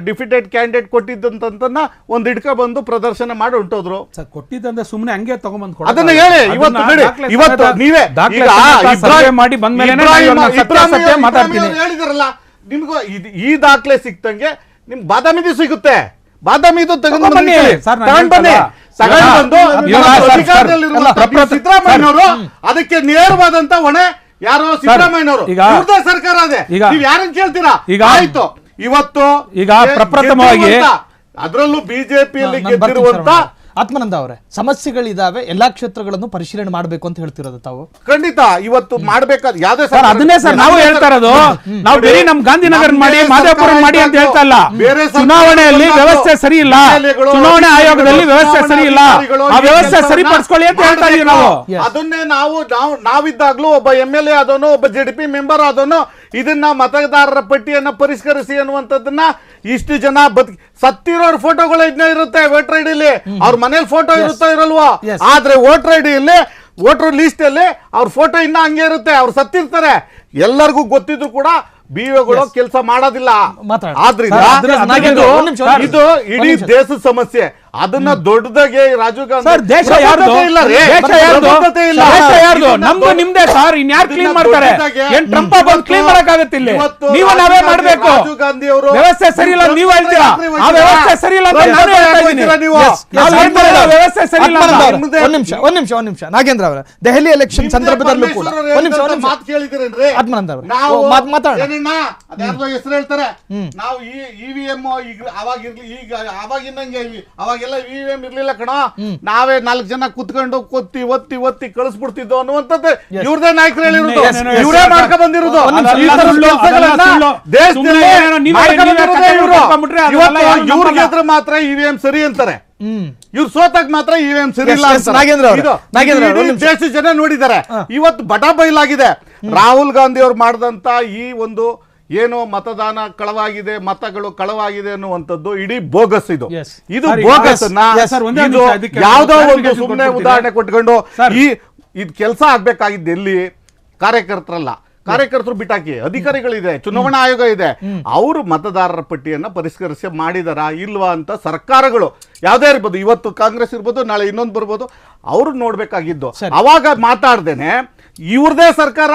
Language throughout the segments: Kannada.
ಡಿಫಿಟೆಡ್ ಕ್ಯಾಂಡಿಡೇಟ್ ಕೊಟ್ಟಿದ್ದಂತನ್ನ ಒಂದು ಹಿಡ್ಕ ಬಂದು ಪ್ರದರ್ಶನ ಮಾಡಿ ಹೊಂಟೋದ್ರು. ಕೊಟ್ಟಿದ್ದಂದ್ರೆ ಸುಮ್ಮನೆ ಹಂಗೆ ತಗೊಂಡ್ಬಂದು ಅದನ್ನ ಹೇಳಿ ಇವತ್ತು ನೀವೇ ಹೇಳಿದ್ರಲ್ಲ, ನಿಮ್ಗೂ ಈ ದಾಖಲೆ ಸಿಕ್ತಂಗೆ ನಿಮ್ಗೆ ಬಾದಾಮಿದು ಸಿಗುತ್ತೆ. ಬಾದಾಮಿದು ತಗೊಂಡ್ ಬನ್ನಿ, ಸಿದ್ದರಾಮಯ್ಯನವರು ಅದಕ್ಕೆ ನೇರವಾದಂತ ಹೊಣೆ ಯಾರೋ ಸಿದ್ದರಾಮಯ್ಯನವರು. ಇವ್ರದೇ ಸರ್ಕಾರ ಅದೇ, ನೀವ್ ಯಾರನ್ನ ಕೇಳ್ತೀರಾ? ಆಯ್ತು, ಇವತ್ತು ಈಗ ಪ್ರಪ್ರಥಮವಾಗಿ ಅದರಲ್ಲೂ ಬಿಜೆಪಿಯಲ್ಲಿ ಗೆದ್ದಿರುವಂತ ಆತ್ಮಾನಂದ ಅವರೇ, ಸಮಸ್ಯೆಗಳಿದಾವೆ, ಎಲ್ಲಾ ಕ್ಷೇತ್ರಗಳನ್ನು ಪರಿಶೀಲನೆ ಮಾಡಬೇಕು ಅಂತ ಹೇಳ್ತಿರೋದು ತಾವು. ಖಂಡಿತ ಇವತ್ತು ಮಾಡ್ಬೇಕಾದ ಯಾವ್ದೇ ಸರ್ ಅದನ್ನೇ ಸರ್ ನಾವು ಹೇಳ್ತಾ ಇರೋದು. ನಾವು ಬೇರೆ ನಮ್ ಗಾಂಧಿನಗರ ಮಾಡಿ ಮಾದೇಪುರ ಮಾಡಿ ಅಂತ ಹೇಳ್ತಾ ಇಲ್ಲ. ಚುನಾವಣೆಯಲ್ಲಿ ವ್ಯವಸ್ಥೆ ಸರಿ ಇಲ್ಲ, ಚುನಾವಣೆ ಆಯೋಗದಲ್ಲಿ ವ್ಯವಸ್ಥೆ ಸರಿ ಇಲ್ಲ, ಆ ವ್ಯವಸ್ಥೆ ಸರಿಪಡಿಸ್ಕೊಳ್ಳಿ ಅಂತ ಹೇಳ್ತಾ ಇದೀವಿ ನಾವು. ಅದನ್ನೇ ನಾವಿದ್ದಾಗ್ಲೂ ಒಬ್ಬ MLA ಆದವನು, ಒಬ್ಬ JDP ಮೆಂಬರ್ ಆದವನು ಇದನ್ನ ಮತದಾರರ ಪಟ್ಟಿಯನ್ನ ಪರಿಷ್ಕರಿಸಿ ಅನ್ನುವಂಥದ್ದನ್ನ ಇಷ್ಟು ಜನ ಸತ್ತಿರೋರ್ ಫೋಟೋಗಳು ಇರುತ್ತೆ ವೋಟರ್ ಐಡಿಲಿ, ಅವ್ರ ಮನೇಲಿ ಫೋಟೋ ಇರುತ್ತೋ ಇರಲ್ವೋ, ಆದ್ರೆ ವೋಟರ್ ಐಡಿಯಲ್ಲಿ ವೋಟರ್ ಲಿಸ್ಟ್ ಅಲ್ಲಿ ಅವ್ರ ಫೋಟೋ ಇನ್ನ ಹಂಗೆ ಇರುತ್ತೆ, ಅವ್ರು ಸತ್ತಿರ್ತಾರೆ. ಎಲ್ಲರಿಗೂ ಗೊತ್ತಿದ್ರು ಕೂಡ BOಗಳು ಕೆಲಸ ಮಾಡೋದಿಲ್ಲ. ಆದ್ರಿಂದ ಇದು ಇಡೀ ದೇಶದ ಸಮಸ್ಯೆ. ಅದನ್ನ ದೊಡ್ಡದಾಗಿ ರಾಜೀವ್ ಗಾಂಧಿ ದೇಶ ನಮ್ದು ನಿಮ್ದೇ ಸರ್, ಇನ್ಯಾರು ಕ್ಲೀನ್ ಮಾಡ್ತಾರೆ? ಏನ್ ಟ್ರಂಪ್ ಬಂದು ಕ್ಲೀನ್ ಮಾಡಕ್ಕಾಗತ್ತೆ? ಇಲ್ಲಿ ನೀವು ನಾವೇ ಮಾಡ್ಬೇಕು. ರಾಜೀವ್ ಗಾಂಧಿ ಅವರು ವ್ಯವಸ್ಥೆ ಸರಿ ಇಲ್ಲ ನೀವು ಹೇಳ್ತೀರಾ, ಆ ವ್ಯವಸ್ಥೆ ಸರಿ ಇಲ್ಲ ಅಂತ ನಾನು ಹೇಳ್ತಾ ಇದ್ದೀನಿ. ವ್ಯವಸ್ಥೆ ಸರಿ ಇಲ್ಲ. ಒಂದ್ ನಿಮಿಷ ನಾಗೇಂದ್ರ ಅವರ ದೆಹಲಿ ಎಲೆಕ್ಷನ್ ಸಂದರ್ಭದಲ್ಲೂ ಕೂಡ ಮಾತು ಕೇಳಿದ್ರೇನ್ರಿ? ಆತ್ಮಾನಂದ ಅವರು ಅದ್ಯಾರ್ದೋ ಹೆಸರು ಹೇಳ್ತಾರೆ, ನಾವು EVM ಅವಾಗಿಂದಂಗೆ ಅವಾಗೆಲ್ಲ EVM ಇರ್ಲಿಲ್ಲ ಕಣ, ನಾವೇ 4 ಜನ ಕುತ್ಕೊಂಡು ಒತ್ತಿ ಒತ್ತಿ ಒತ್ತಿ ಕಳಿಸ್ಬಿಡ್ತಿದ್ದೋ ಅನ್ನುವಂಥದ್ದು ಇವ್ರದೇ ನಾಯಕರು ಹೇಳಿರೋದು, ಇವರೇ ಮಾಡ್ಕೊಂಡ್ ಬಂದಿರೋದು. ಇವ್ರಿಗೆ ಹತ್ರ ಮಾತ್ರ EVM ಸರಿ ಅಂತಾರೆ, ಇವ್ರು ಸೋತಾಗ ಮಾತ್ರ EVM ಸರಿ ಇಲ್ಲ. ದೇಶ ಜನ ನೋಡಿದ್ದಾರೆ. ಇವತ್ತು ಬಟ ಬಯಲಾಗಿದೆ. ರಾಹುಲ್ ಗಾಂಧಿ ಅವ್ರು ಮಾಡಿದಂತ ಈ ಒಂದು ಏನು ಮತದಾನ ಕಳವಾಗಿದೆ, ಮತಗಳು ಕಳವಾಗಿದೆ ಅನ್ನುವಂಥದ್ದು ಇಡೀ ಬೋಗಸ್. ಇದು ಬೋಗಸ್ ಯಾವ್ದೋ ಒಂದು ಸುಮ್ಮನೆ ಉದಾಹರಣೆ ಕೊಟ್ಕೊಂಡು ಇದ್ ಕೆಲಸ ಆಗ್ಬೇಕಾಗಿದ್ದು ಎಲ್ಲಿ? ಕಾರ್ಯಕರ್ತರಲ್ಲ, ಕಾರ್ಯಕರ್ತರು ಬಿಟ್ಟಾಕಿ ಅಧಿಕಾರಿಗಳಿದೆ, ಚುನಾವಣಾ ಆಯೋಗ ಇದೆ, ಅವರು ಮತದಾರರ ಪಟ್ಟಿಯನ್ನ ಪರಿಷ್ಕರಿಸಿ ಮಾಡಿದಾರಾ ಇಲ್ವಾ ಅಂತ ಸರ್ಕಾರಗಳು ಯಾವ್ದೇ ಇರ್ಬೋದು, ಇವತ್ತು ಕಾಂಗ್ರೆಸ್ ಇರ್ಬೋದು, ನಾಳೆ ಇನ್ನೊಂದು ಬರ್ಬೋದು, ಅವ್ರು ನೋಡ್ಬೇಕಾಗಿದ್ದು. ಅವಾಗ ಮಾತಾಡ್ದೇನೆ ಇವ್ರದೇ ಸರ್ಕಾರ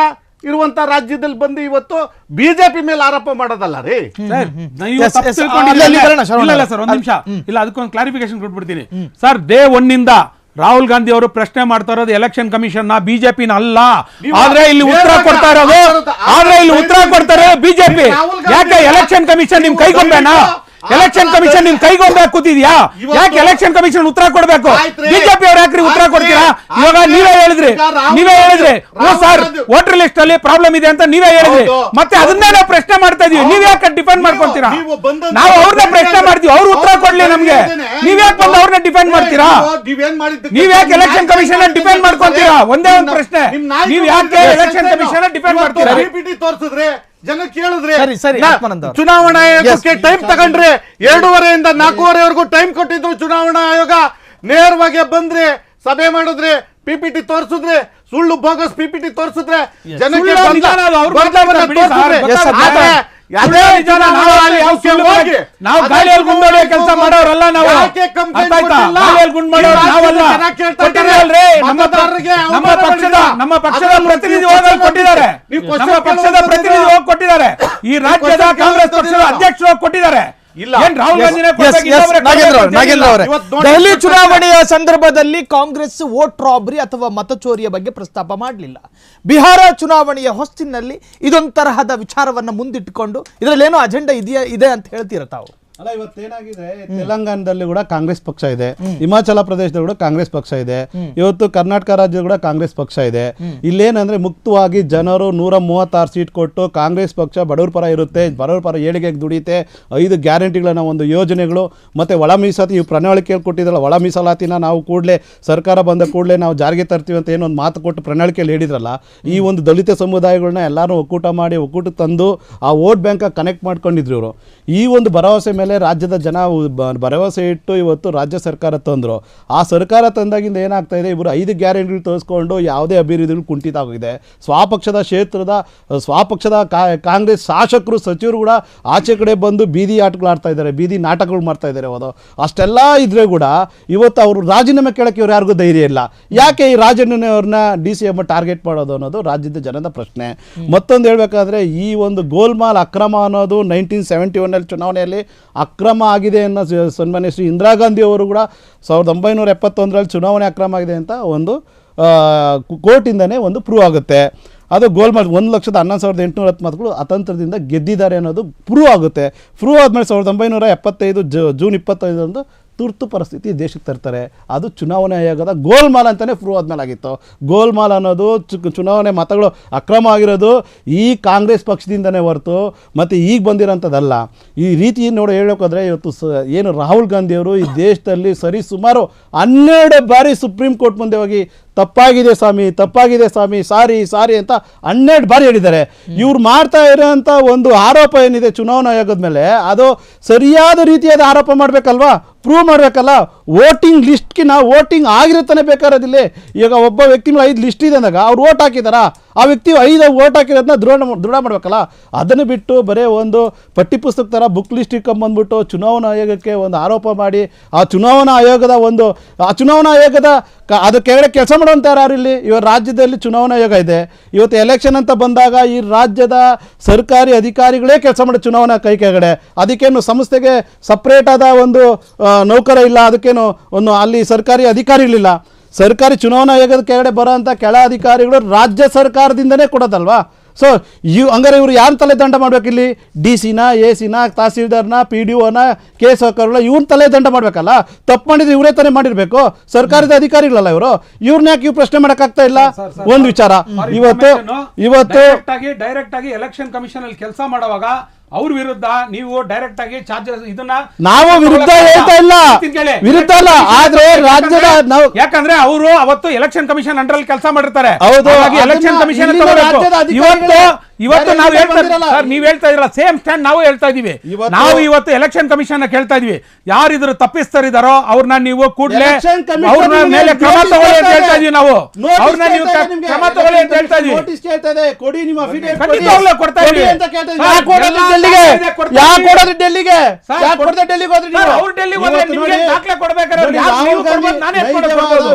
ಇರುವಂತ ರಾಜ್ಯದಲ್ಲಿ ಬಂದು ಇವತ್ತು ಬಿಜೆಪಿ ಮೇಲೆ ಆರೋಪ ಮಾಡೋದಲ್ಲ ರೀ. ಸರ್ ಒಂದ್ ನಿಮಿಷ ಇಲ್ಲ, ಅದಕ್ಕೊಂದು ಕ್ಲಾರಿಫಿಕೇಶನ್ ಕೊಟ್ಬಿಡ್ತೀನಿ ಸರ್. ಡೇ 1 ಇಂದ ರಾಹುಲ್ ಗಾಂಧಿ ಅವರು ಪ್ರಶ್ನೆ ಮಾಡ್ತಾ ಇರೋದು ಎಲೆಕ್ಷನ್ ಕಮಿಷನ್ ಬಿಜೆಪಿನ ಅಲ್ಲ. ಆದ್ರೆ ಇಲ್ಲಿ ಉತ್ತರ ಕೊಡ್ತಾ ಇರೋದು ಬಿಜೆಪಿ. ಯಾಕೆ ಎಲೆಕ್ಷನ್ ಕಮಿಷನ್ ನಿಮ್ ಕೈಗೊಂಬೇನಾ? ಎಲೆಕ್ಷನ್ ಕಮಿಷನ್ ನಿಮ್ ಕೈಗೊಂಬೆ ಕೂತಿದ್ಯಾ? ಯಾಕೆ ಎಲೆಕ್ಷನ್ ಕಮಿಷನ್ ಉತ್ತರ ಕೊಡ್ಬೇಕು? ಬಿಜೆಪಿ ಅವ್ರು ಯಾಕ್ರಿ ಉತ್ತರ ಕೊಡ್ತೀರಾ? ಇವಾಗ ನೀವೇ ಹೇಳಿದ್ರಿ ಸರ್ ವೋಟರ್ ಲಿಸ್ಟ್ ಅಲ್ಲಿ ಪ್ರಾಬ್ಲಮ್ ಇದೆ ಅಂತ ನೀವೇ ಹೇಳಿದ್ರಿ, ಮತ್ತೆ ಅದನ್ನೇ ನಾವು ಪ್ರಶ್ನೆ ಮಾಡ್ತಾ ಇದೀವಿ. ನೀವ್ ಯಾಕೆ ಡಿಫೆಂಡ್ ಮಾಡ್ಕೊಂತೀರಾ? ನಾವು ಅವ್ರನ್ನ ಪ್ರಶ್ನೆ ಮಾಡ್ತೀವಿ, ಅವ್ರು ಉತ್ತರ ಕೊಡ್ಲಿ ನಮ್ಗೆ. ನೀವ್ ಯಾಕೆ ಬಂದು ಅವ್ರನ್ನ ಡಿಫೆಂಡ್ ಮಾಡ್ತೀರಾ? ನೀವ್ ಯಾಕೆ ಎಲೆಕ್ಷನ್ ಕಮಿಷನ್ ಡಿಫೆಂಡ್ ಮಾಡ್ಕೊಂತೀರಾ? ಒಂದೇ ಒಂದು ಪ್ರಶ್ನೆ, ನೀವ್ ಯಾಕೆ ಎಲೆಕ್ಷನ್ ಕಮಿಷನ್ ಡಿಫೆಂಡ್ ಮಾಡ್ತೀರಾ? ತೋರಿಸಿದ್ರೆ ಜನ ಕೇಳಿದ್ರೆ ಚುನಾವಣಾ ಆಯೋಗಕ್ಕೆ ಟೈಮ್ ತಗೊಂಡ್ರೆ 2:30 ಇಂದ 4:30ವರೆಗೂ ಟೈಮ್ ಕೊಟ್ಟಿದ್ರು ಚುನಾವಣಾ ಆಯೋಗ. ನೇರವಾಗಿ ಬಂದ್ರೆ ಸಭೆ ಮಾಡಿದ್ರೆ PPT ತೋರಿಸಿದ್ರೆ, ಸುಳ್ಳು ಬೋಗಸ್ PPT ತೋರಿಸಿದ್ರೆ ಜನಕ್ಕೆ ನಾವು ಗಾಳಿಯಲ್ಲಿ ಗುಂಡೊಡೆಯ ಕೆಲಸ ಮಾಡೋರಲ್ಲ. ನಾವು ನಮ್ಮ ಪಕ್ಷದ ಪ್ರತಿನಿಧಿ ಹೋಗಿ ಕೊಟ್ಟಿದ್ದಾರೆ, ಪಕ್ಷದ ಪ್ರತಿನಿಧಿ ಹೋಗಿ ಕೊಟ್ಟಿದ್ದಾರೆ, ಈ ರಾಜ್ಯದ ಕಾಂಗ್ರೆಸ್ ಪಕ್ಷದ ಅಧ್ಯಕ್ಷರು ಹೋಗಿ ಕೊಟ್ಟಿದ್ದಾರೆ. ದೆಹಲಿ ಚುನಾವಣೆಯ ಸಂದರ್ಭದಲ್ಲಿ ಕಾಂಗ್ರೆಸ್ ವೋಟ್ ರಾಬರಿ ಅಥವಾ ಮತಚೋರಿಯ ಬಗ್ಗೆ ಪ್ರಸ್ತಾಪ ಮಾಡಲಿಲ್ಲ. ಬಿಹಾರ ಚುನಾವಣೆಯ ಹೊಸ್ತಿನಲ್ಲಿ ಇದೊಂದು ತರಹದ ವಿಚಾರವನ್ನ ಮುಂದಿಟ್ಟುಕೊಂಡು ಇದರಲ್ಲೇನೋ ಅಜೆಂಡಾ ಇದೆ ಅಂತ ಹೇಳ್ತೀರ ತಾವು? ಅಲ್ಲ, ಇವತ್ತೇನಾಗಿದೆ, ತೆಲಂಗಾಣದಲ್ಲಿ ಕೂಡ ಕಾಂಗ್ರೆಸ್ ಪಕ್ಷ ಇದೆ, ಹಿಮಾಚಲ ಪ್ರದೇಶದಲ್ಲಿ ಕೂಡ ಕಾಂಗ್ರೆಸ್ ಪಕ್ಷ ಇದೆ, ಇವತ್ತು ಕರ್ನಾಟಕ ರಾಜ್ಯದ ಕೂಡ ಕಾಂಗ್ರೆಸ್ ಪಕ್ಷ ಇದೆ. ಇಲ್ಲೇನಂದ್ರೆ ಮುಕ್ತವಾಗಿ ಜನರು 136 ಸೀಟ್ ಕೊಟ್ಟು ಕಾಂಗ್ರೆಸ್ ಪಕ್ಷ ಬಡವರ ಪರ ಇರುತ್ತೆ, ಬಡವರ ಪರ ಏಳಿಗೆಗೆ ದುಡಿಯುತ್ತೆ. 5 ಗ್ಯಾರಂಟಿಗಳನ್ನ ಒಂದು ಯೋಜನೆಗಳು ಮತ್ತೆ ಒಳ ಮೀಸಲಾತಿ ಇವು ಪ್ರಣಾಳಿಕೆಯಲ್ಲಿ ಕೊಟ್ಟಿದ್ರಲ್ಲ, ಒಳ ಮೀಸಲಾತಿನ ನಾವು ಕೂಡಲೇ ಸರ್ಕಾರ ಬಂದ ಕೂಡಲೇ ನಾವು ಜಾರಿಗೆ ತರ್ತೀವಿ ಅಂತ ಏನೊಂದು ಮಾತು ಕೊಟ್ಟು ಪ್ರಣಾಳಿಕೆಯಲ್ಲಿ ಹೇಳಿದ್ರಲ್ಲ, ಈ ಒಂದು ದಲಿತ ಸಮುದಾಯಗಳನ್ನ ಎಲ್ಲರೂ ಒಕ್ಕೂಟ ಮಾಡಿ ಒಕ್ಕೂಟ ತಂದು ಆ ವೋಟ್ ಬ್ಯಾಂಕ್ ಕನೆಕ್ಟ್ ಮಾಡ್ಕೊಂಡಿದ್ರು ಇವರು. ಈ ಒಂದು ಭರವಸೆ ಮೇಲೆ ಮೇಲೆ ರಾಜ್ಯದ ಜನ ಭರವಸೆ ಇಟ್ಟು ಇವತ್ತು ರಾಜ್ಯ ಸರ್ಕಾರ ತಂದರು. ಆ ಸರ್ಕಾರ ತಂದಾಗಿಂದ ಏನಾಗ್ತಾ ಇದೆ, ಇವರು 5 ಗ್ಯಾರಂಟಿಗಳು ತೋರಿಸ್ಕೊಂಡು ಯಾವುದೇ ಅಭಿವೃದ್ಧಿಗಳು ಕುಂಠಿತ ಆಗಿದೆ. ಸ್ವಪಕ್ಷದ ಕಾಂಗ್ರೆಸ್ ಶಾಸಕರು ಸಚಿವರು ಕೂಡ ಆಚೆ ಕಡೆ ಬಂದು ಬೀದಿ ಆಟಗಳು ಆಡ್ತಾ ಇದ್ದಾರೆ, ಬೀದಿ ನಾಟಕಗಳು ಮಾಡ್ತಾ ಇದ್ದಾರೆ. ಅದು ಅಷ್ಟೆಲ್ಲ ಇದ್ರೆ ಕೂಡ ಇವತ್ತು ಅವರು ರಾಜೀನಾಮೆ ಕೇಳಕ್ಕೆ ಇವ್ರು ಯಾರಿಗೂ ಧೈರ್ಯ ಇಲ್ಲ. ಯಾಕೆ ಈ ರಾಜಣ್ಣನವ್ರನ್ನ DCM ಟಾರ್ಗೆಟ್ ಮಾಡೋದು ಅನ್ನೋದು ರಾಜ್ಯದ ಜನದ ಪ್ರಶ್ನೆ. ಮತ್ತೊಂದು ಹೇಳ್ಬೇಕಾದ್ರೆ ಈ ಒಂದು ಗೋಲ್ಮಾಲ್ ಅಕ್ರಮ ಅನ್ನೋದು 1971 ಚುನಾವಣೆಯಲ್ಲಿ ಅಕ್ರಮ ಆಗಿದೆ ಅನ್ನೋ ಸನ್ಮಾನ್ಯ ಶ್ರೀ ಇಂದಿರಾ ಗಾಂಧಿ ಅವರು ಕೂಡ 1971 ಚುನಾವಣೆ ಅಕ್ರಮ ಆಗಿದೆ ಅಂತ ಒಂದು ಕೋರ್ಟಿಂದನೇ ಒಂದು ಪ್ರೂವ್ ಆಗುತ್ತೆ. ಅದು ಗೋಲ್ಮಾಲ್ 1,11,810 ಮತಗಳು ಅತಂತ್ರದಿಂದ ಗೆದ್ದಿದ್ದಾರೆ ಅನ್ನೋದು ಪ್ರೂವ್ ಆಗುತ್ತೆ. ಪ್ರೂವ್ ಆದಮೇಲೆ 1975 ಜೂನ್ 25 ತುರ್ತು ಪರಿಸ್ಥಿತಿ ದೇಶಕ್ಕೆ ತರ್ತಾರೆ. ಅದು ಚುನಾವಣೆ ಆಯೋಗದ ಗೋಲ್ಮಾಲ್ ಅಂತಲೇ ಪ್ರೂವ್ ಆದ್ಮೇಲೆ ಆಗಿತ್ತು. ಗೋಲ್ಮಾಲ್ ಅನ್ನೋದು ಚುನಾವಣೆ ಮತಗಳು ಅಕ್ರಮ ಆಗಿರೋದು ಈ ಕಾಂಗ್ರೆಸ್ ಪಕ್ಷದಿಂದನೇ ಹೊರತು ಮತ್ತು ಈಗ ಬಂದಿರೋಂಥದ್ದಲ್ಲ. ಈ ರೀತಿ ಹೇಳೋಕ್ಕಾದ್ರೆ ಇವತ್ತು ಏನು ರಾಹುಲ್ ಗಾಂಧಿಯವರು ಈ ದೇಶದಲ್ಲಿ ಸುಮಾರು 12 ಬಾರಿ ಸುಪ್ರೀಂ ಕೋರ್ಟ್ ಮುಂದೆ ಹೋಗಿ ತಪ್ಪಾಗಿದೆ ಸ್ವಾಮಿ ಸಾರಿ ಅಂತ 12 ಬಾರಿ ಹೇಳಿದ್ದಾರೆ. ಇವ್ರು ಮಾಡ್ತಾ ಇರೋಂಥ ಒಂದು ಆರೋಪ ಏನಿದೆ ಚುನಾವಣಾ ಆಯೋಗದ ಮೇಲೆ, ಅದು ಸರಿಯಾದ ರೀತಿಯಾದ ಆರೋಪ ಮಾಡಬೇಕಲ್ವಾ, ಪ್ರೂವ್ ಮಾಡಬೇಕಲ್ಲ. ವೋಟಿಂಗ್ ಆಗಿರುತ್ತಾನೆ ಬೇಕಾರೋದಿಲ್ಲ. ಈಗ ಒಬ್ಬ ವ್ಯಕ್ತಿ ಮೇಲೆ 5 ಲಿಸ್ಟ್ ಇದೆ ಅಂದಾಗ ಅವ್ರು ವೋಟ್ ಹಾಕಿದಾರ, ಆ ವ್ಯಕ್ತಿ 5 ವೋಟ್ ಹಾಕಿರೋದನ್ನ ದೃಢ ಮಾಡಬೇಕಲ್ಲ. ಅದನ್ನು ಬಿಟ್ಟು ಬರೀ ಒಂದು ಪಟ್ಟಿ ಪುಸ್ತಕ ಥರ ಬುಕ್ ಲಿಸ್ಟ್ ಇಟ್ಕೊಂಡ್ಬಂದ್ಬಿಟ್ಟು ಚುನಾವಣಾ ಆಯೋಗಕ್ಕೆ ಒಂದು ಆರೋಪ ಮಾಡಿ ಆ ಚುನಾವಣಾ ಆಯೋಗದ ಅದು ಕೆಳಗಡೆ ಕೆಲಸ ಮಾಡುವಂಥ ಯಾರು ಇಲ್ಲಿ? ಇವಾಗ ರಾಜ್ಯದಲ್ಲಿ ಚುನಾವಣಾ ಆಯೋಗ ಇದೆ. ಇವತ್ತು ಎಲೆಕ್ಷನ್ ಅಂತ ಬಂದಾಗ ಈ ರಾಜ್ಯದ ಸರ್ಕಾರಿ ಅಧಿಕಾರಿಗಳೇ ಕೆಲಸ ಮಾಡೋ ಚುನಾವಣಾ ಕೈ ಕೆಳಗಡೆ. ಅದಕ್ಕೇನು ಸಂಸ್ಥೆಗೆ ಸಪ್ರೇಟ್ ಆದ ಒಂದು ನೌಕರ ಇಲ್ಲ, ಅದಕ್ಕೇನು ಒಂದು ಅಲ್ಲಿ ಸರ್ಕಾರಿ ಅಧಿಕಾರಿಗಳಿಲ್ಲ. ಸರ್ಕಾರಿ ಚುನಾವಣಾ ಆಯೋಗದ ಕೆಳಗಡೆ ಬರೋಂಥ ಕೆಳ ಅಧಿಕಾರಿಗಳು ರಾಜ್ಯ ಸರ್ಕಾರದಿಂದನೇ ಕೊಡೋದಲ್ವಾ. ಸೊ ಹಂಗಾರೆ ಇವರು ಯಾರು ತಲೆ ದಂಡ ಮಾಡ್ಬೇಕಿಲ್ಲಿ? DC-ನ, AC-ನ, ತಹಸೀಲ್ದಾರ್ನ, PDO-ನ, ಕೇಸ್ ಹಾಕೋರಲ್ಲ, ಇವ್ರನ್ನ ತಲೆ ದಂಡ ಮಾಡಬೇಕಲ್ಲ. ತಪ್ಪು ಮಾಡಿದ್ರೆ ಇವರೇ ತಾನೇ ಮಾಡಿರಬೇಕು, ಸರ್ಕಾರದ ಅಧಿಕಾರಿಗಳಲ್ಲ ಇವ್ರನ್ನ ಯಾಕೆ ಇವ್ರು ಪ್ರಶ್ನೆ ಮಾಡೋಕ್ಕಾಗ್ತಾ ಇಲ್ಲ? ಒಂದು ವಿಚಾರ, ಇವತ್ತು ಡೈರೆಕ್ಟ್ ಆಗಿ ಎಲೆಕ್ಷನ್ ಕಮಿಷನ್ ಅಲ್ಲಿ ಕೆಲಸ ಮಾಡುವಾಗ ಅವ್ರ ವಿರುದ್ಧ ನೀವು ಡೈರೆಕ್ಟ್ ಆಗಿ ಚಾರ್ಜಸ್ ನಾವು ವಿರುದ್ಧ ಹೇಳ್ತಾ ಇಲ್ಲ, ವಿರುದ್ಧ ಅಲ್ಲ. ಆದ್ರೆ ರಾಜ್ಯದ ಯಾಕಂದ್ರೆ ಅವರು ಅವತ್ತು ಎಲೆಕ್ಷನ್ ಕಮಿಷನ್ ಅಂಡರ್ ಅಲ್ಲಿ ಕೆಲಸ ಮಾಡಿರ್ತಾರೆ. ಎಲೆಕ್ಷನ್ ಕಮಿಷನ್ ಇವತ್ತು ನಾವು ನೀವ್ ಹೇಳ್ತಾ ಇದ್ರಲ್ಲ, ಸೇಮ್ ಸ್ಟ್ಯಾಂಡ್ ನಾವು ಹೇಳ್ತಾ ಇದೀವಿ. ನಾವು ಇವತ್ತು ಎಲೆಕ್ಷನ್ ಕಮಿಷನ್ ಕೇಳ್ತಾ ಇದೀವಿ, ಯಾರಿದ್ರು ತಪ್ಪಿಸ್ತರಿದಾರೋ ಅವ್ರನ್ನ ನೀವು ಕೂಡಲೇ ಅವ್ರನ್ನ ಮೇಲೆ ಕ್ರಮ ತಗೊಳ್ಳಿ ಅಂತ ಹೇಳ್ತಾ ಇದೀವಿ. ನಾವು ಅವ್ರನ್ನ ನೀವು ಕ್ರಮ ತಗೊಳ್ಳಿ ಅಂತ ಹೇಳ್ತಾ ಇದೀವಿ. ಖಂಡಿತವಾಗ್ಲೂ ಕೊಡ್ತಾ ಇದೀವಿ.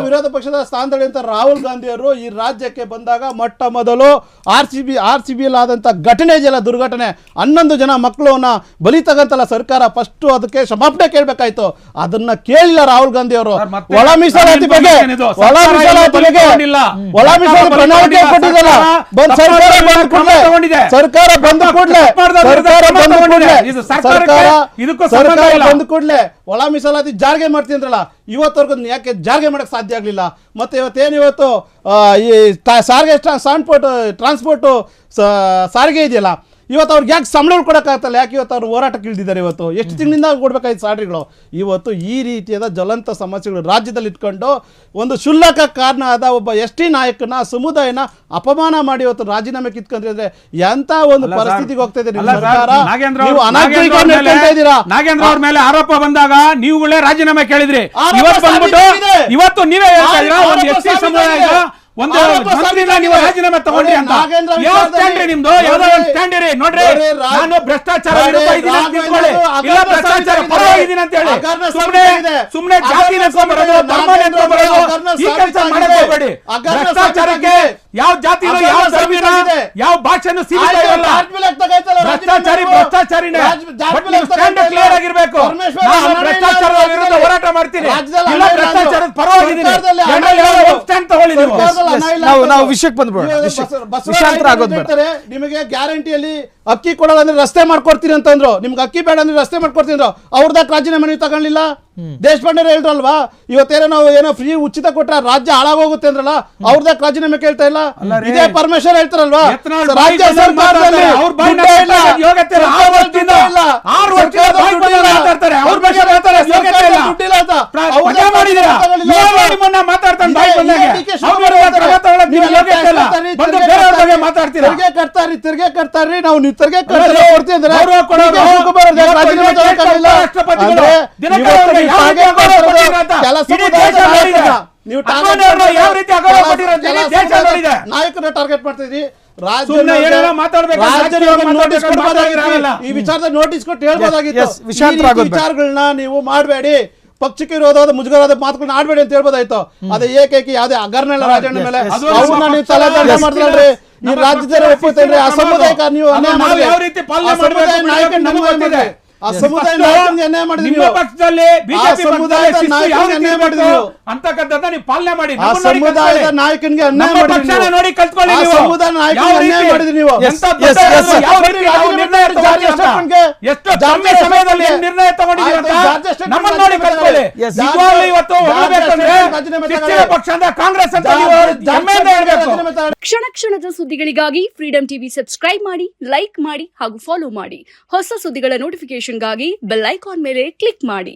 ವಿರೋಧ ಪಕ್ಷದ ಸ್ಥಾನದಲ್ಲಿದ್ದ ರಾಹುಲ್ ಗಾಂಧಿ ಅವರು ಈ ರಾಜ್ಯಕ್ಕೆ ಬಂದಾಗ ಮೊಟ್ಟ ಮೊದಲು RCB ಆದಂತ ಘಟನೆ ಇದೆಯಲ್ಲ, ದುರ್ಘಟನೆ, 11 ಜನ ಮಕ್ಕಳನ್ನ ಬಲಿ ತಗಂತಲ್ಲ ಸರ್ಕಾರ, ಫಸ್ಟ್ ಅದಕ್ಕೆ ಕ್ಷಮಾಪಣೆ ಕೇಳಬೇಕಾಯ್ತು. ಅದನ್ನ ಕೇಳಿಲ್ಲ ರಾಹುಲ್ ಗಾಂಧಿ ಅವರು. ಒಳ ಮೀಸಲಾತಿ ಬಗ್ಗೆ ಸರ್ಕಾರ ಬಂದ ಕೂಡಲೇ ಒಳ ಮೀಸಲಾತಿ ಜಾರಿಗೆ ಮಾಡ್ತೀನಿ ಅಂದ್ರಲ್ಲ, ಇವತ್ತವರೆಗೂ ಯಾಕೆ ಜಾರಿಗೆ ಮಾಡಕ್ ಸಾಧ್ಯ ಆಗ್ಲಿಲ್ಲ? ಮತ್ತೆ ಇವತ್ತು ಈ ಸಾರಿಗೆ ಟ್ರಾನ್ಸ್ಪೋರ್ಟ್ ಸಾರಿಗೆ ಇದೆಯಲ್ಲ, ಇವತ್ತು ಅವ್ರಿಗೆ ಯಾಕೆ ಸಂಬಳಗಳು ಕೊಡೋಕ್ಕಾಗ್ತಲ್ಲ? ಯಾಕೆ ಇವತ್ತು ಅವ್ರು ಹೋರಾಟಕ್ಕೆ ಇಳಿದಿದ್ದಾರೆ? ಇವತ್ತು ಎಷ್ಟು ತಿಂಗಳಿಂದ ಕೊಡ್ಬೇಕಾಯ್ತು ಸ್ಯಾಲರಿಗಳು? ಇವತ್ತು ಈ ರೀತಿಯಾದ ಜ್ವಲಂತ ಸಮಸ್ಯೆಗಳು ರಾಜ್ಯದಲ್ಲಿ ಇಟ್ಕೊಂಡು ಒಂದು ಕ್ಷುಲ್ಲಕ ಕಾರಣ ಆದ ಒಬ್ಬ ST ನಾಯಕನ ಸಮುದಾಯನ ಅಪಮಾನ ಮಾಡಿ ಇವತ್ತು ರಾಜೀನಾಮೆ ಕಿತ್ಕೊಂಡ್ರೆ ಎಂತ ಒಂದು ಪರಿಸ್ಥಿತಿಗೆ ಹೋಗ್ತಾ ಇದೆ ಸರ್ಕಾರ. ನಾಗೇಂದ್ರ ಅವ್ರ ಮೇಲೆ ಆರೋಪ ಬಂದಾಗ ನೀವುಗಳೇ ರಾಜೀನಾಮೆ ಕೇಳಿದ್ರಿ. ಇವತ್ತು ನೀವೇ ಹೇಳ್ತಾ ಇದ್ದೀರಾ ಒಂದು ST ಸಮುದಾಯ ಒಂದು ಮಂತ್ರಿನ ನೀವು ರಾಜೀನಾಮೆ ತಗೊಂಡ್ರಿ ಅಂತ. ಯಾವ ಸ್ಟ್ಯಾಂಡ್ ನಿಮ್ದು? ಯಾವ್ದೋ ಒಂದು ಸ್ಟ್ಯಾಂಡ್ ಇರಿ. ನೋಡ್ರಿ, ನಾನು ಭ್ರಷ್ಟಾಚಾರ ವಿರುದ್ಧ ಇದ್ದೀನಿ ಅಂತ ನಿಂತ್ಕೊಳ್ಳಿ, ಇಲ್ಲ ಭ್ರಷ್ಟಾಚಾರ ಪರವಾಗಿ ಇದ್ದೀನಿ ಅಂತ ಹೇಳಿ. ಸುಮ್ನೆ ಜಾತಿ ನೆತ್ಕೊಂಡ್ಬರೋದು, ಧರ್ಮ ನೆತ್ಕೊಂಡ್ಬರೋದು, ಈ ಕೆಲಸ ಮಾಡಕ್ ಹೋಗ್ಬೇಡಿ. ಭ್ರಷ್ಟಾಚಾರಕ್ಕೆ ಯಾವ ಜಾತಿನೋ ಯಾವ ಧರ್ಮಿನ ಯಾವ ಭಾಷೆನೂ ಸೀಮಿತ ಇರಲ್ಲ. ಭ್ರಷ್ಟಾಚಾರಿನೇ. ಸ್ಟ್ಯಾಂಡ್ ಕ್ಲಿಯರ್ ಆಗಿರ್ಬೇಕು. ನಾನು ಭ್ರಷ್ಟಾಚಾರದ ವಿರುದ್ಧ ಹೋರಾಟ ಮಾಡ್ತೀನಿ, ಇಲ್ಲ ಭ್ರಷ್ಟಾಚಾರದ ಪರವಾಗಿದ್ದೀನಿ. ಸ್ಟ್ಯಾಂಡ್ ತಗೊಳ್ಳಿ ನೀವು. ನಾವು ವಿಷಯಕ್ಕೆ ಬಂದ್ಬಿಡೋಣ. ವಿಷಯಾಂತರ ಆಗೋದು ಬೇಡ. ನಿಮಗೆ ಗ್ಯಾರಂಟಿಯಲ್ಲಿ ಅಕ್ಕಿ ಕೊಡಲ್ಲ ಅಂದ್ರೆ ರಸ್ತೆ ಮಾಡ್ಕೊಡ್ತೀನಿ ಅಂತಂದ್ರು. ನಿಮ್ಗೆ ಅಕ್ಕಿ ಬೇಡ ಅಂದ್ರೆ ರಸ್ತೆ ಮಾಡ್ಕೊಡ್ತೀನಿ ಅಂದ್ರು. ಅವ್ರದಾಗ ರಾಜೀನಾಮೆ ನೀವು ತಗೊಳ್ಳಿಲ್ಲ. ದೇಶಪಾಂಡೆ ಹೇಳಿದ್ರಲ್ವಾ, ಇವತ್ತೇನೋ ನಾವು ಏನೋ ಫ್ರೀ ಉಚಿತ ಕೊಟ್ರೆ ರಾಜ್ಯ ಹಾಳಾಗೋಗುತ್ತೆ ಅಂದ್ರಲ್ಲ, ಅವ್ರದಾಗ ರಾಜೀನಾಮೆ ಕೇಳ್ತಾ ಇಲ್ಲ. ಇದೇ ಪರಮೇಶ್ವರ್ ಹೇಳ್ತಾರಲ್ವಾ, ರಾಜ್ಯ ಸರ್ಕಾರದಲ್ಲಿ ನಿಮ್ಗೆ ಯೋಗ್ಯತೆ ಇಲ್ಲ. ಬಂದು ಬೇರೆಯವ್ರ ಬಗ್ಗೆ ಮಾತಾಡ್ತೀರಾ? ತೆರಿಗೆ ಕಟ್ತಾರ್ರಿ ನಾವು ನೀವು ತೆರಿಗೆ ಕೊಡ್ತೀವಿ ಅಂದ್ರೆ ಗೌರವ ಕೊಡೋರು, ರಾಜೀನಾಮೆ ತಗೊಳಕ್ಕಾಗಿಲ್ಲ. ರಾಷ್ಟ್ರಪತಿಗಳು ಅಂದ್ರೆ ದಿನಕರನ್ಗೆ ಇವತ್ತು ಯಾವ ರೀತಿ target ಅಗೌರವ ಕೊಟ್ಟಿರೋದು ಕೊಟ್ಟಿರೋ ಅಂತ ಕೆಲ ಇಡೀ ಸಮುದಾಯದ ದೇಶ ನೋಡಿದೆ. ನಾಯಕರನ್ನ. ನೀವು ಅದ್ವಾನಿಯವ್ರನ್ನ ಯಾವ ರೀತಿ ಅಗೌರವ ಕೊಟ್ಟಿರೋ ಅಂತ ಇಡೀ ದೇಶ ನೋಡಿದೆ. ನಾಯಕರನ್ನ ಟಾರ್ಗೆಟ್ ಮಾಡ್ತಿದ್ರಿ. ಸುಮ್ನೆ ಏನೇನೋ ಮಾತಾಡ್ಬೇಕು, ನೋಟಿಸ್ ಮಾತಾಡೋಕ್ಕಾಗಲ್ಲ. ಈ ವಿಚಾರದಲ್ಲಿ ನೋಟಿಸ್ ಕೊಟ್ಟು ಹೇಳ್ಬೋದಾಗಿತ್ತು. yes, ವಿಷಾಂತರ ಈ ರೀತಿ ಆಗೋದು ಬೇಡ. ವಿಚಾರಗಳನ್ನ ನೀವು ಮಾಡಬೇಡಿ, ಪಕ್ಷಕ್ಕೆ ವಿರೋಧವಾದ ಮುಜುಗರವಾದ ಮಾತುಗಳನ್ನ ಆಡ್ಬೇಡಿ ಅಂತ ಹೇಳ್ಬೋದಾಯ್ತು. ಅದೇ ಏಕೈಕ ಯಾವ್ದೇ ಅಗರ್ನೆಲ್ಲ ರಾಜಣ್ಣ ಮೇಲೆ ಅದು ಅವ್ರನ್ನ ನೀವು ತಲೆದಂಡ ಮಾಡ್ತಾರಲ್ರಿ. ಈ ನಮ್ಮ ರಾಜ್ಯದಲ್ಲಿ ಪಕ್ಷದ ಒಪ್ಪುತ್ತೇನ್ರಿ ಆ ಸಮುದಾಯಕ್ಕೆ ನೀವು ಅನ್ಯಾಯ ನಾವು ಮಾಡಿದ್ರಿ. ಯಾವ ರೀತಿ ಪಾಲನೆ ಆ ಸಮುದಾಯ ಮಾಡ್ಬೇಕು ನಾಯಕನ ನಮ್ಗೆ ಗೊತ್ತಿದೆ. ಆ ಸಮುದಾಯ ನಾಯಕನಿಗೆ ಅನ್ಯಾಯ ಮಾಡಿದ್ರಿ ನಿಮ್ಮ ನೀವು. ಪಕ್ಷದಲ್ಲಿ ಬಿಜೆಪಿ ಸಮುದಾಯದ ನಾಯಕನಿಗೆ ಅನ್ಯಾಯ ಮಾಡಿದ್ರಿ ನೀವು. ಅಂತಕ್ಕಂಥದ್ದನ್ನ ನೀವು ಪಾಲನೆ ಮಾಡಿ. ಆ ಸಮುದಾಯದ ನಾಯಕನಿಗೆ ಅನ್ಯಾಯ ಮಾಡಿದ್ರಿ ನೀವು. ನೋಡಿ ಕಲ್ತ್ಕೊಳ್ಳಿ ಆ ನೀವು. ಸಮುದಾಯದ ನಾಯಕನಿಗೆ ಯಾವ ಅನ್ಯಾಯ ರೀತಿ- ಮಾಡಿದ್ರಿ ನೀವು. ಎಂತ Yes, ದೊಡ್ಡ yes, ರಾಜ್ಯ, yes. ಯಾವ ರೀತಿ ನಾವು ನಿರ್ಣಯ ತಗೊಂಡಿದ್ದೀವಿ ಅಂತ. ಎಷ್ಟು ಕಮ್ಮಿ ಸಮಯದಲ್ಲಿ ಏನ್ ನಿರ್ಣಯ ತಗೊಂಡಿದ್ದೀವಿ ಅಂತ ನಮ್ಮನ್ನ ನೋಡಿ ಕಲ್ತ್ಕೊಳ್ಳಿ. Yes. ನಿಜವಾಗ್ಲೂ ಇವತ್ತು ಹೊರಬೇಕಂದ್ರೆ ಶಿಸ್ತಿನ ಪಕ್ಷ ಅಂದ್ರೆ ಕಾಂಗ್ರೆಸ್ ಅಂತ ನೀವು ಹೆಮ್ಮೆಯಿಂದ ಹೇಳ್ಬೇಕು. ಕ್ಷಣ ಕ್ಷಣದ ಸುದ್ದಿಗಳಿಗಾಗಿ ಫ್ರೀಡಂ ಟಿವಿ ಸಬ್ಸ್ಕ್ರೈಬ್ ಮಾಡಿ, ಲೈಕ್ ಮಾಡಿ ಹಾಗೂ ಫಾಲೋ ಮಾಡಿ. ಹೊಸ ಸುದ್ದಿಗಳ ನೋಟಿಫಿಕೇಶನ್ಗಾಗಿ ಬೆಲ್ ಐಕಾನ್ ಮೇಲೆ ಕ್ಲಿಕ್ ಮಾಡಿ.